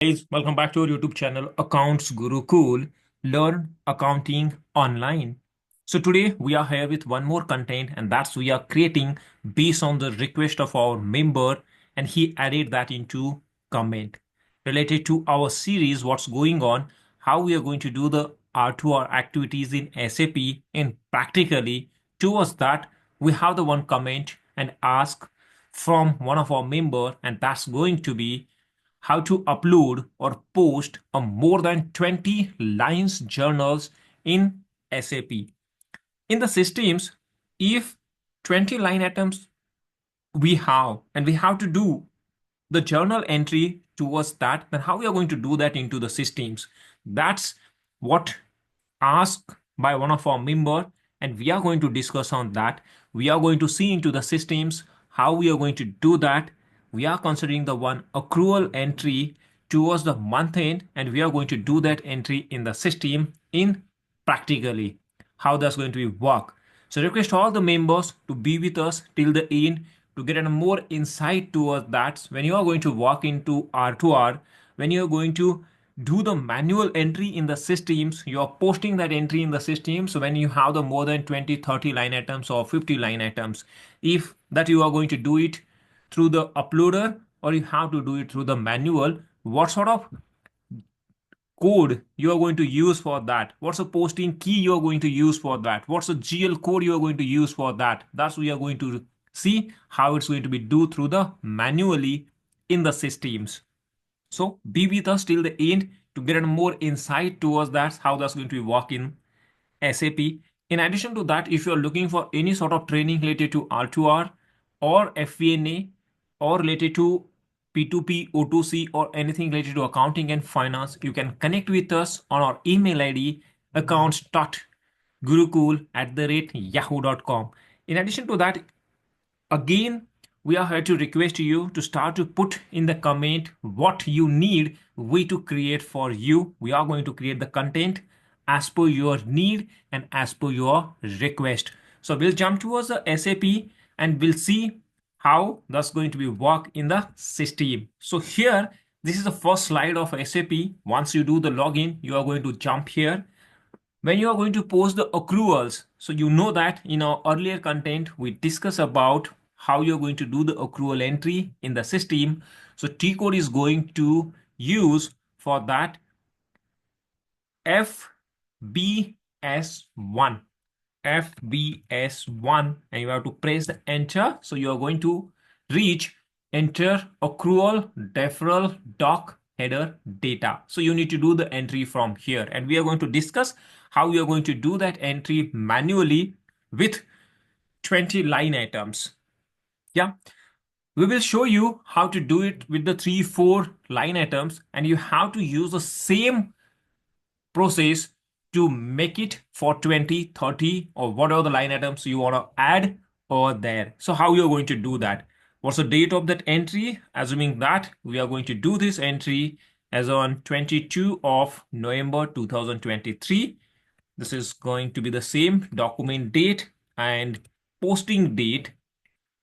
Guys, welcome back to our YouTube channel, Accounts Guru Cool. Learn accounting online. So today we are here with one more content, and that's we are creating based on the request of our member, and he added that into comment related to our series, what's going on, how we are going to do the R2R activities in SAP, and practically towards that we have the one comment and ask from one of our member, and that's going to be how to upload or post a more than 20 lines journals in SAP. In the systems, if 20 line items we have and we have to do the journal entry towards that, then how we are going to do that into the systems? That's what asked by one of our member, and we are going to discuss on that. We are going to see into the systems how we are going to do that. We are considering the one accrual entry towards the month end, and we are going to do that entry in the system in practically how that's going to be work. So request all the members to be with us till the end to get a more insight towards that. When you are going to walk into R2R, when you are going to do the manual entry in the systems, you are posting that entry in the systems when you have the more than 20, 30 line items or 50 line items. If that you are going to do it through the uploader or you have to do it through the manual, what sort of code you are going to use for that, what's the posting key you are going to use for that, what's the GL code you are going to use for that, that's we are going to see how it's going to be do through the manually in the systems. So be with us till the end to get a more insight towards that how that's going to be work in SAP. In addition to that, if you're looking for any sort of training related to R2R or FP&A or related to P2P, O2C or anything related to accounting and finance, you can connect with us on our email ID accounts.gurucool@yahoo.com. In addition to that, again, we are here to request you to start to put in the comment what you need we to create for you. We are going to create the content as per your need and as per your request. So we'll jump towards the SAP and we'll see how that's going to be work in the system. So here, this is the first slide of SAP. Once you do the login, you are going to jump here when you are going to post the accruals. So you know that in our earlier content we discuss about how you're going to do the accrual entry in the system. So T code is going to use for that FBS1 FBS1, and you have to press the enter. So you are going to reach enter accrual deferral doc header data. So you need to do the entry from here, and we are going to discuss how we are going to do that entry manually with 20 line items. Yeah, we will show you how to do it with the 3-4 line items, and you have to use the same process to make it for 20, 30 or whatever the line items you want to add over there. So how you're going to do that? What's the date of that entry? Assuming that we are going to do this entry as on 22 of November 2023. This is going to be the same document date and posting date.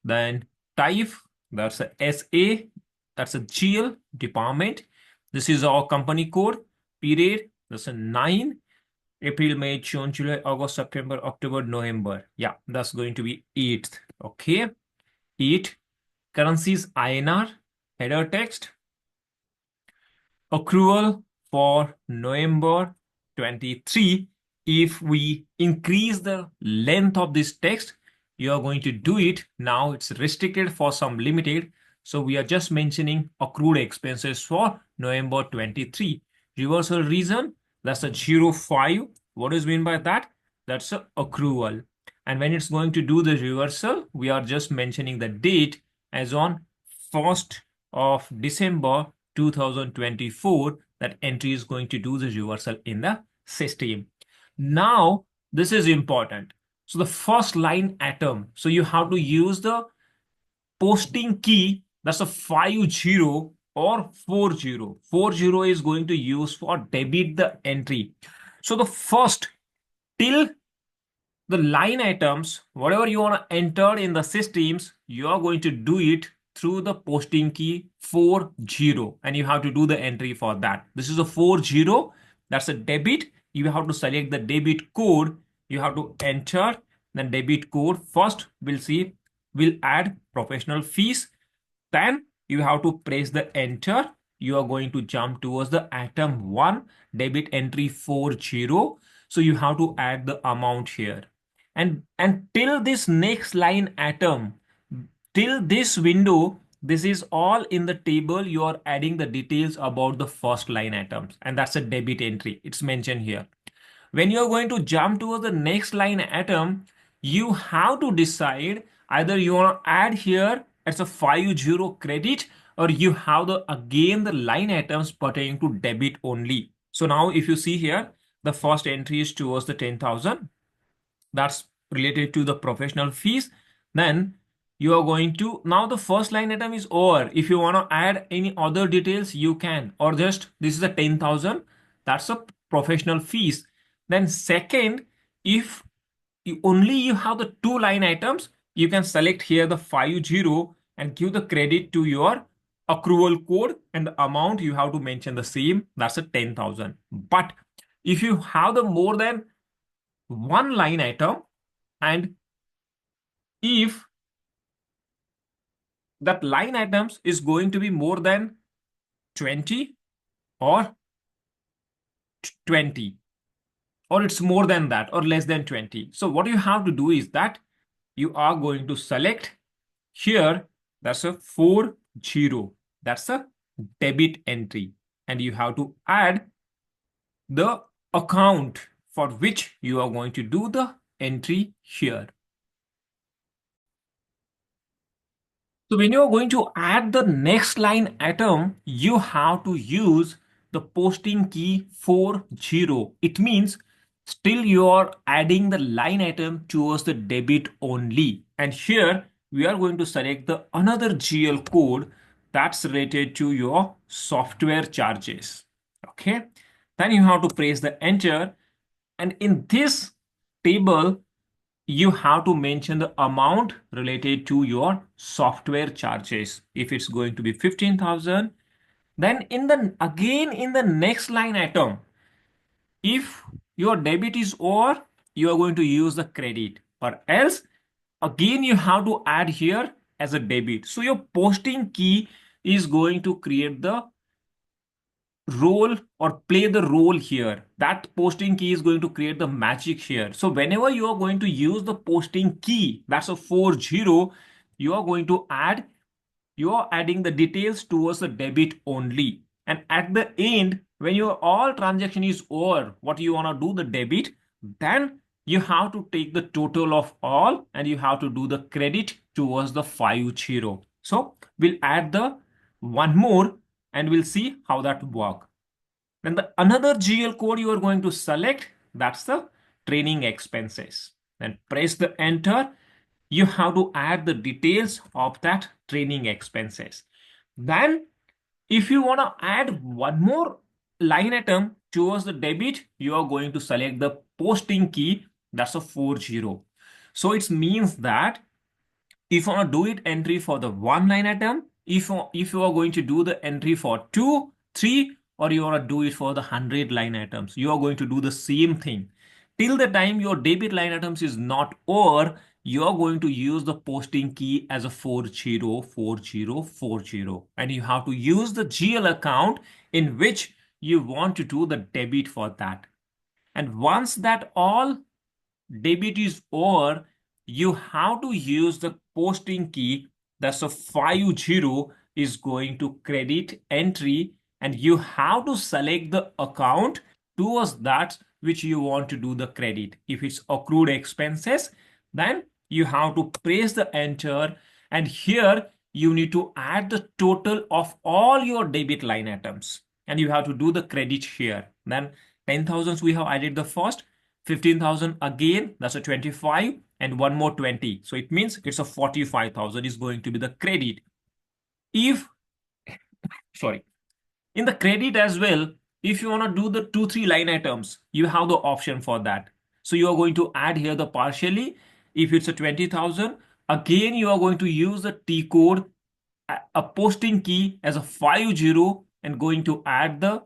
Then type, that's a SA, that's a GL department. This is our company code. Period, that's a 9. April, May, June, July, August, September, October, November. Yeah, that's going to be 8th. Okay. 8. Currencies INR. Header text. Accrual for November 23. If we increase the length of this text, you are going to do it. Now it's restricted for some limited. So we are just mentioning accrued expenses for November 23. Reversal reason, that's a 05. What is mean by that? That's a accrual. And when it's going to do the reversal, we are just mentioning the date as on 1st of December 2024. That entry is going to do the reversal in the system. Now, this is important. So the first line atom. So you have to use the posting key. That's a 50 or 40. 40 is going to use for debit the entry. So the first till the line items, whatever you want to enter in the systems, you are going to do it through the posting key 40, and you have to do the entry for that. This is a 40. That's a debit. You have to select the debit code. You have to enter the debit code. First, we'll see, we'll add professional fees. Then you have to press the enter. You are going to jump towards the item 1, debit entry 40. So you have to add the amount here. And till this next line atom, till this window, this is all in the table. You are adding the details about the first line items, and that's a debit entry. It's mentioned here. When you're going to jump towards the next line atom, you have to decide either you want to add here as a 50 credit, or you have the again the line items pertaining to debit only. So now if you see here, the first entry is towards the 10,000. That's related to the professional fees. Then you are going to, now the first line item is over. If you want to add any other details, you can, or just this is a 10,000. That's a professional fees. Then second, if you have the two line items, you can select here the 50 and give the credit to your accrual code, and the amount you have to mention the same. That's a 10,000. But if you have the more than one line item, and if that line items is going to be more than 20 or 20, or it's more than that or less than 20, so what you have to do is that you are going to select here, that's a 40, that's a debit entry, and you have to add the account for which you are going to do the entry here. So when you're going to add the next line item, you have to use the posting key 40. It means still you're adding the line item towards the debit only. And here we are going to select the another GL code that's related to your software charges. Okay. Then you have to press the enter. And in this table, you have to mention the amount related to your software charges. If it's going to be 15,000, then in the next line item, if your debit is over, you are going to use the credit, or else again you have to add here as a debit. So your posting key is going to create the role or play the role here. That posting key is going to create the magic here. So whenever you are going to use the posting key, that's a 40, you are going to add, you are adding the details towards the debit only. And at the end, when your all transaction is over, what you want to do the debit, then you have to take the total of all and you have to do the credit towards the 50. So we'll add the one more and we'll see how that work. Then the another GL code you are going to select, that's the training expenses. Then press the enter. You have to add the details of that training expenses. Then if you want to add one more line item towards the debit, you are going to select the posting key, that's a 40. So it means that if you want to do it entry for the one line item, if you are going to do the entry for 2, 3, or you want to do it for the 100 line items, you are going to do the same thing. Till the time your debit line items is not over, you are going to use the posting key as a 40, 40, 40. And you have to use the GL account in which you want to do the debit for that. And once that all debit is over, you have to use the posting key, that's a 50, is going to credit entry, and you have to select the account towards that which you want to do the credit. If it's accrued expenses, then you have to press the enter, and here you need to add the total of all your debit line items and you have to do the credit here. Then 10,000 we have added the first, 15,000 again, that's a 25, and one more 20. So it means it's a 45,000 is going to be the credit. If, sorry, in the credit as well, if you want to do the 2, 3 line items, you have the option for that. So you are going to add here the partially. If it's a 20,000, again, you are going to use the T code a posting key as a 50 and going to add the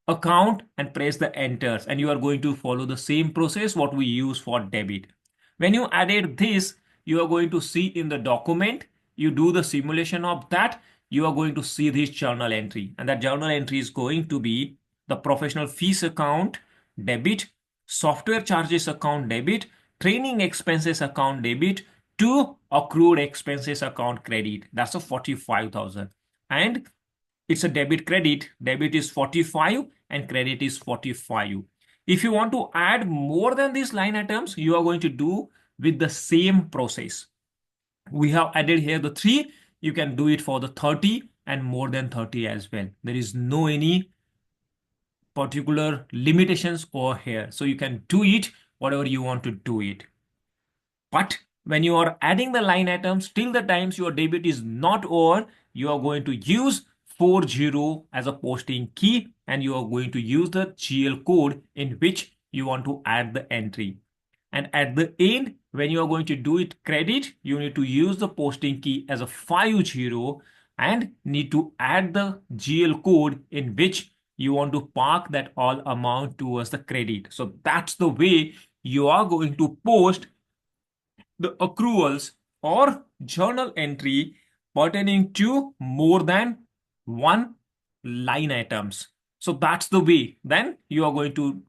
account and press the enters, and you are going to follow the same process what we use for debit. When you added this, you are going to see in the document, you do the simulation of that, you are going to see this journal entry, and that journal entry is going to be the professional fees account debit, software charges account debit, training expenses account debit, to accrued expenses account credit. That's a 45,000. And it's a debit credit. Debit is 45 and credit is 45. If you want to add more than these line items, you are going to do with the same process. We have added here the 3. You can do it for the 30 and more than 30 as well. There is no any particular limitations over here. So you can do it whatever you want to do it. But when you are adding the line items, till the times your debit is not over, you are going to use 40 as a posting key, and you are going to use the GL code in which you want to add the entry. And at the end, when you are going to do it credit, you need to use the posting key as a 50 and need to add the GL code in which you want to park that all amount towards the credit. So that's the way you are going to post the accruals or journal entry pertaining to more than one line items. So that's the way. Then you are going to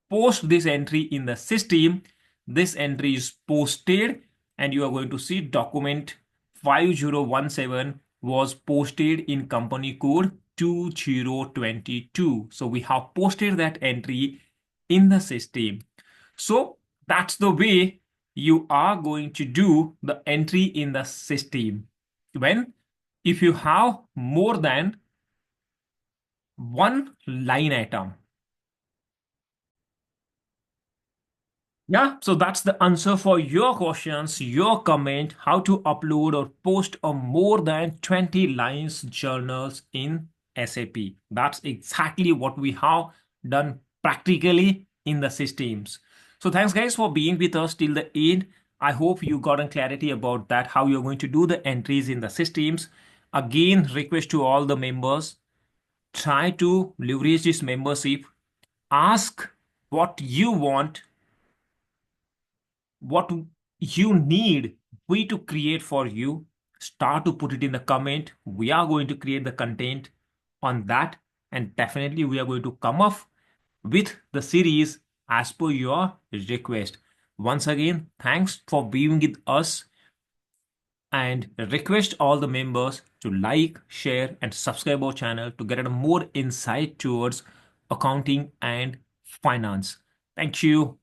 post this entry in the system. This entry is posted and you are going to see document 5017 was posted in company code 2022. So we have posted that entry in the system. So that's the way you are going to do the entry in the system. When if you have more than one line item. Yeah, so that's the answer for your questions, your comment, how to upload or post a more than 20 lines journals in SAP. That's exactly what we have done practically in the systems. So thanks guys for being with us till the end. I hope you got a clarity about that, how you're going to do the entries in the systems. Again, request to all the members, try to leverage this membership. Ask what you want, what you need we to create for you. Start to put it in the comment. We are going to create the content on that, and definitely we are going to come up with the series as per your request. Once again, thanks for being with us, and request all the members to like, share and subscribe our channel to get a more insight towards accounting and finance. Thank you.